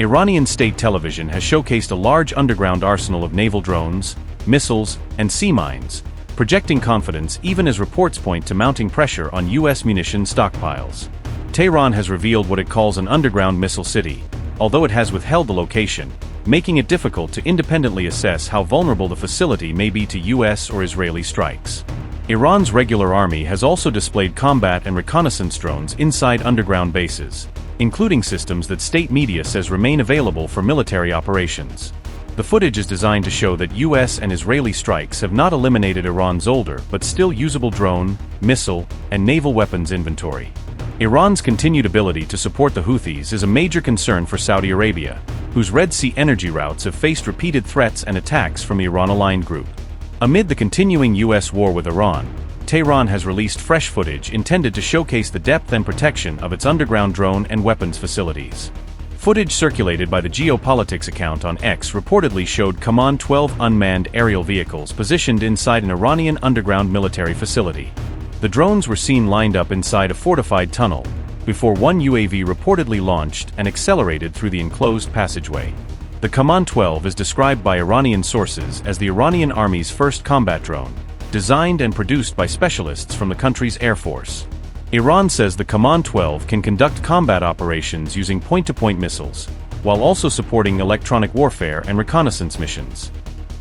Iranian state television has showcased a large underground arsenal of naval drones, missiles, and sea mines, projecting confidence even as reports point to mounting pressure on U.S. munition stockpiles. Tehran has revealed what it calls an underground missile city, although it has withheld the location, making it difficult to independently assess how vulnerable the facility may be to U.S. or Israeli strikes. Iran's regular army has also displayed combat and reconnaissance drones inside underground bases, including systems that state media says remain available for military operations. The footage is designed to show that U.S. and Israeli strikes have not eliminated Iran's older but still usable drone, missile, and naval weapons inventory. Iran's continued ability to support the Houthis is a major concern for Saudi Arabia, whose Red Sea energy routes have faced repeated threats and attacks from the Iran-aligned group. Amid the continuing U.S. war with Iran, Tehran has released fresh footage intended to showcase the depth and protection of its underground drone and weapons facilities. Footage circulated by the Geopolitics account on X reportedly showed Kaman 12 unmanned aerial vehicles positioned inside an Iranian underground military facility. The drones were seen lined up inside a fortified tunnel, before one UAV reportedly launched and accelerated through the enclosed passageway. The Kaman 12 is described by Iranian sources as the Iranian Army's first combat drone, designed and produced by specialists from the country's Air Force. Iran says the Kaman 12 can conduct combat operations using point-to-point missiles, while also supporting electronic warfare and reconnaissance missions.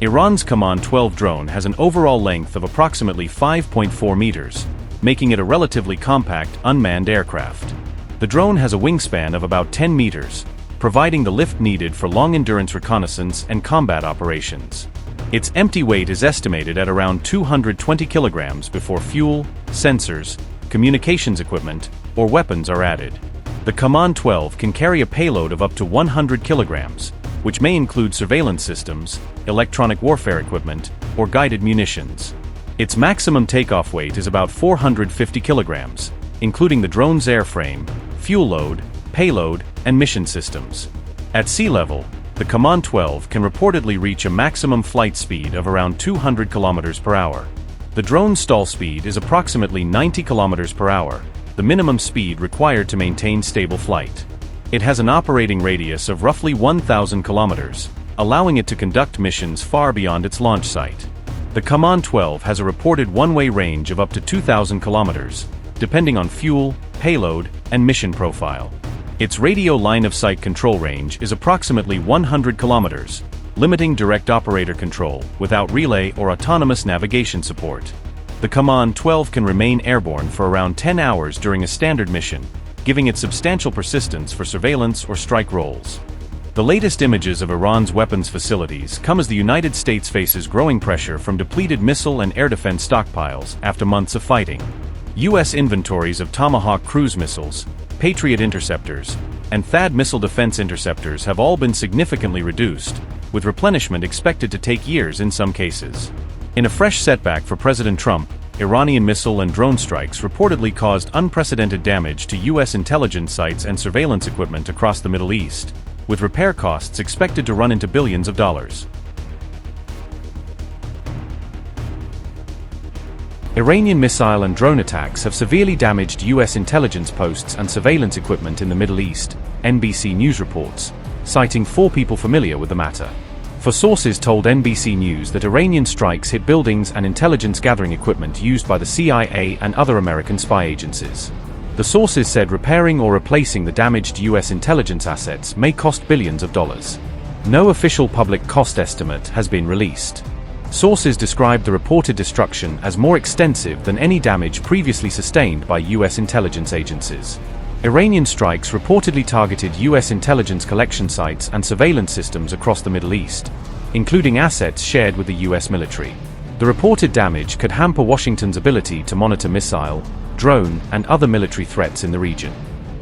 Iran's Kaman 12 drone has an overall length of approximately 5.4 meters, making it a relatively compact, unmanned aircraft. The drone has a wingspan of about 10 meters, providing the lift needed for long-endurance reconnaissance and combat operations. Its empty weight is estimated at around 220 kilograms before fuel, sensors, communications equipment, or weapons are added. The Kaman 12 can carry a payload of up to 100 kilograms, which may include surveillance systems, electronic warfare equipment, or guided munitions. Its maximum takeoff weight is about 450 kilograms, including the drone's airframe, fuel load, payload, and mission systems. At sea level, the Kaman 12 can reportedly reach a maximum flight speed of around 200 kilometers per hour. The drone's stall speed is approximately 90 kilometers per hour, the minimum speed required to maintain stable flight. It has an operating radius of roughly 1,000 kilometers, allowing it to conduct missions far beyond its launch site. The Kaman 12 has a reported one-way range of up to 2,000 kilometers, depending on fuel, payload, and mission profile. Its radio line-of-sight control range is approximately 100 kilometers, limiting direct operator control without relay or autonomous navigation support. The Kaman 12 can remain airborne for around 10 hours during a standard mission, giving it substantial persistence for surveillance or strike roles. The latest images of Iran's weapons facilities come as the United States faces growing pressure from depleted missile and air defense stockpiles after months of fighting. U.S. inventories of Tomahawk cruise missiles, Patriot interceptors, and THAAD missile defense interceptors have all been significantly reduced, with replenishment expected to take years in some cases. In a fresh setback for President Trump, Iranian missile and drone strikes reportedly caused unprecedented damage to U.S. intelligence sites and surveillance equipment across the Middle East, with repair costs expected to run into billions of dollars. Iranian missile and drone attacks have severely damaged U.S. intelligence posts and surveillance equipment in the Middle East, NBC News reports, citing 4 people familiar with the matter. For sources told NBC News that Iranian strikes hit buildings and intelligence gathering equipment used by the CIA and other American spy agencies. The sources said repairing or replacing the damaged U.S. intelligence assets may cost billions of dollars. No official public cost estimate has been released. Sources described the reported destruction as more extensive than any damage previously sustained by U.S. intelligence agencies. Iranian strikes reportedly targeted U.S. intelligence collection sites and surveillance systems across the Middle East, including assets shared with the U.S. military. The reported damage could hamper Washington's ability to monitor missile, drone, and other military threats in the region.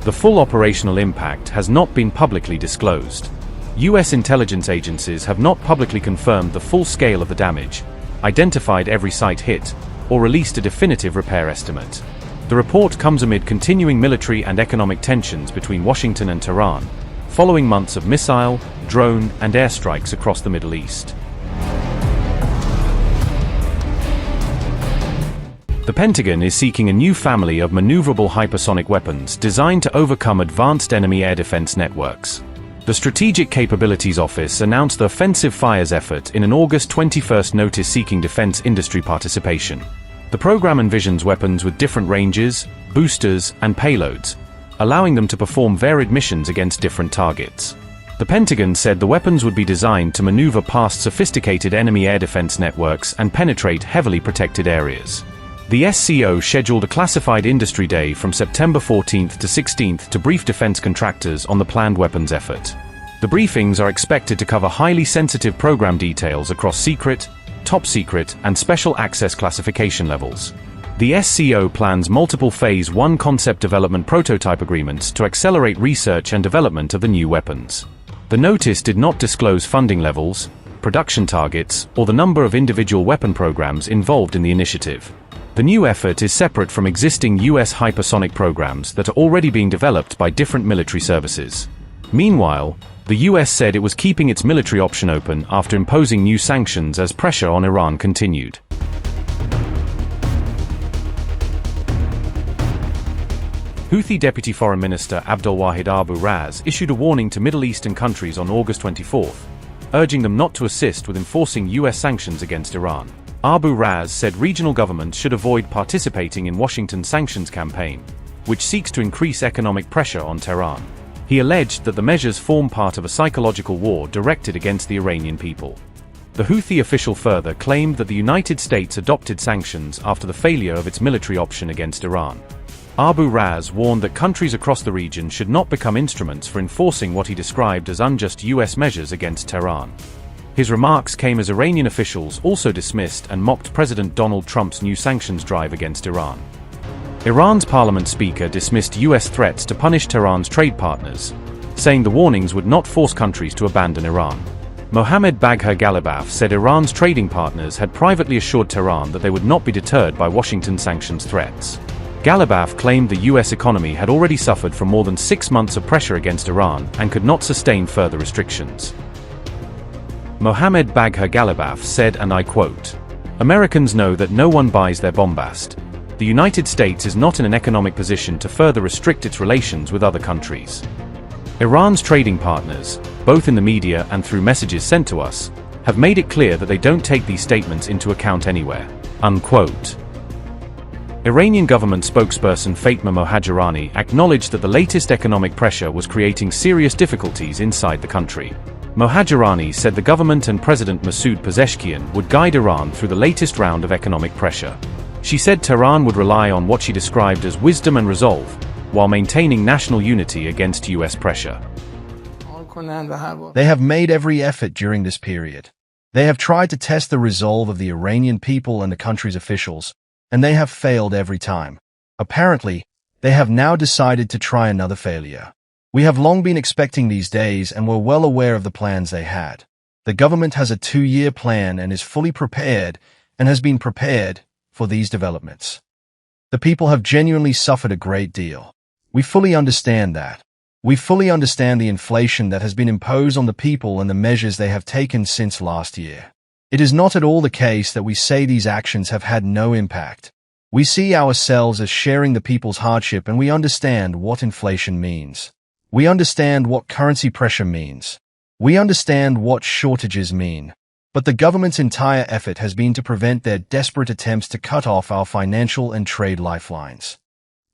The full operational impact has not been publicly disclosed. U.S. intelligence agencies have not publicly confirmed the full scale of the damage, identified every site hit, or released a definitive repair estimate. The report comes amid continuing military and economic tensions between Washington and Tehran, following months of missile, drone, and airstrikes across the Middle East. The Pentagon is seeking a new family of maneuverable hypersonic weapons designed to overcome advanced enemy air defense networks. The Strategic Capabilities Office announced the Offensive Fires effort in an August 21 notice seeking defense industry participation. The program envisions weapons with different ranges, boosters, and payloads, allowing them to perform varied missions against different targets. The Pentagon said the weapons would be designed to maneuver past sophisticated enemy air defense networks and penetrate heavily protected areas. The SCO scheduled a classified industry day from September 14 to 16 to brief defense contractors on the planned weapons effort. The briefings are expected to cover highly sensitive program details across secret, top secret, and special access classification levels. The SCO plans multiple Phase 1 concept development prototype agreements to accelerate research and development of the new weapons. The notice did not disclose funding levels, production targets, or the number of individual weapon programs involved in the initiative. The new effort is separate from existing U.S. hypersonic programs that are already being developed by different military services. Meanwhile, the U.S. said it was keeping its military option open after imposing new sanctions as pressure on Iran continued. Houthi Deputy Foreign Minister Abdulwahid Abu Raz issued a warning to Middle Eastern countries on August 24, urging them not to assist with enforcing U.S. sanctions against Iran. Abu Raz said regional governments should avoid participating in Washington's sanctions campaign, which seeks to increase economic pressure on Tehran. He alleged that the measures form part of a psychological war directed against the Iranian people. The Houthi official further claimed that the United States adopted sanctions after the failure of its military option against Iran. Abu Raz warned that countries across the region should not become instruments for enforcing what he described as unjust U.S. measures against Tehran. His remarks came as Iranian officials also dismissed and mocked President Donald Trump's new sanctions drive against Iran. Iran's parliament speaker dismissed U.S. threats to punish Tehran's trade partners, saying the warnings would not force countries to abandon Iran. Mohammad Bagher Ghalibaf said Iran's trading partners had privately assured Tehran that they would not be deterred by Washington's sanctions threats. Ghalibaf claimed the U.S. economy had already suffered from more than 6 months of pressure against Iran and could not sustain further restrictions. Mohammad Bagher Ghalibaf said, and I quote, "Americans know that no one buys their bombast. The United States is not in an economic position to further restrict its relations with other countries. Iran's trading partners, both in the media and through messages sent to us, have made it clear that they don't take these statements into account anywhere." Unquote. Iranian government spokesperson Fatma Mohajirani acknowledged that the latest economic pressure was creating serious difficulties inside the country. Mohajirani said the government and President Masoud Pezeshkian would guide Iran through the latest round of economic pressure. She said Tehran would rely on what she described as wisdom and resolve, while maintaining national unity against U.S. pressure. They have made every effort during this period. They have tried to test the resolve of the Iranian people and the country's officials, and they have failed every time. Apparently, they have now decided to try another failure. We have long been expecting these days and were well aware of the plans they had. The government has a 2-year plan and is fully prepared and has been prepared for these developments. The people have genuinely suffered a great deal. We fully understand that. We fully understand the inflation that has been imposed on the people and the measures they have taken since last year. It is not at all the case that we say these actions have had no impact. We see ourselves as sharing the people's hardship, and we understand what inflation means. We understand what currency pressure means. We understand what shortages mean. But the government's entire effort has been to prevent their desperate attempts to cut off our financial and trade lifelines.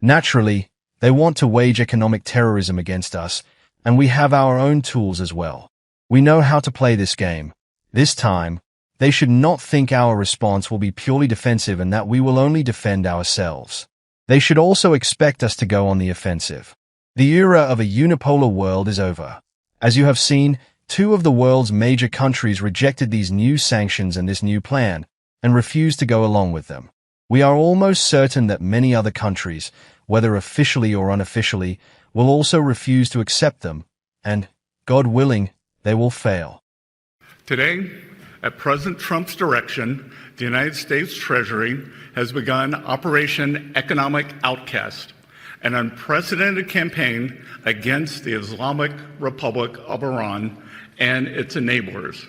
Naturally, they want to wage economic terrorism against us, and we have our own tools as well. We know how to play this game. This time, they should not think our response will be purely defensive and that we will only defend ourselves. They should also expect us to go on the offensive. The era of a unipolar world is over. As you have seen, 2 of the world's major countries rejected these new sanctions and this new plan, and refused to go along with them. We are almost certain that many other countries, whether officially or unofficially, will also refuse to accept them, and, God willing, they will fail. Today, at President Trump's direction, the United States Treasury has begun Operation Economic Outcast, an unprecedented campaign against the Islamic Republic of Iran and its enablers.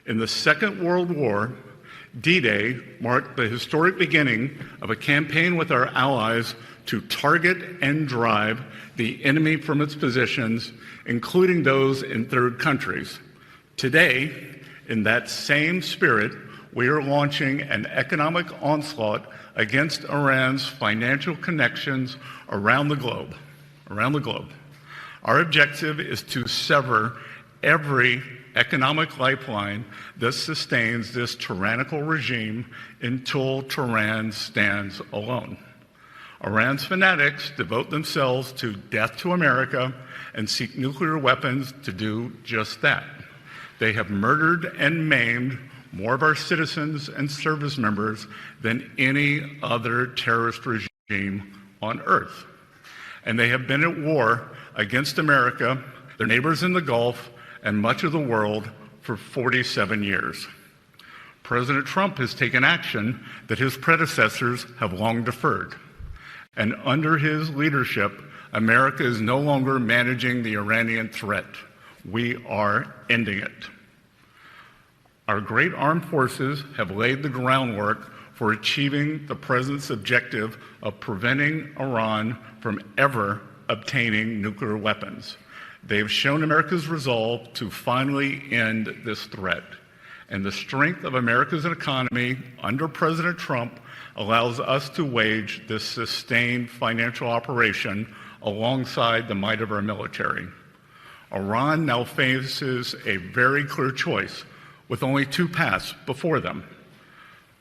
In the Second World War, D-Day marked the historic beginning of a campaign with our allies to target and drive the enemy from its positions including those in third countries. Today, in that same spirit, we are launching an economic onslaught against Iran's financial connections around the globe. Our objective is to sever every economic lifeline that sustains this tyrannical regime until Tehran stands alone. Iran's fanatics devote themselves to death to America and seek nuclear weapons to do just that. They have murdered and maimed more of our citizens and service members than any other terrorist regime on earth. And they have been at war against America, their neighbors in the Gulf, and much of the world for 47 years. President Trump has taken action that his predecessors have long deferred. And under his leadership, America is no longer managing the Iranian threat. We are ending it. Our great armed forces have laid the groundwork for achieving the President's objective of preventing Iran from ever obtaining nuclear weapons. They have shown America's resolve to finally end this threat. And the strength of America's economy under President Trump allows us to wage this sustained financial operation alongside the might of our military. Iran now faces a very clear choice with only two paths before them: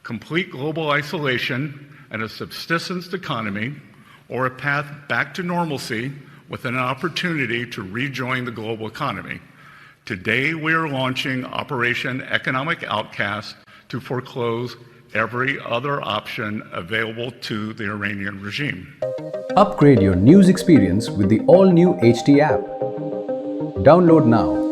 complete global isolation and a subsistence economy, or a path back to normalcy with an opportunity to rejoin the global economy. Today, we are launching Operation Economic Outcast to foreclose every other option available to the Iranian regime. Upgrade your news experience with the all-new HT app. Download now.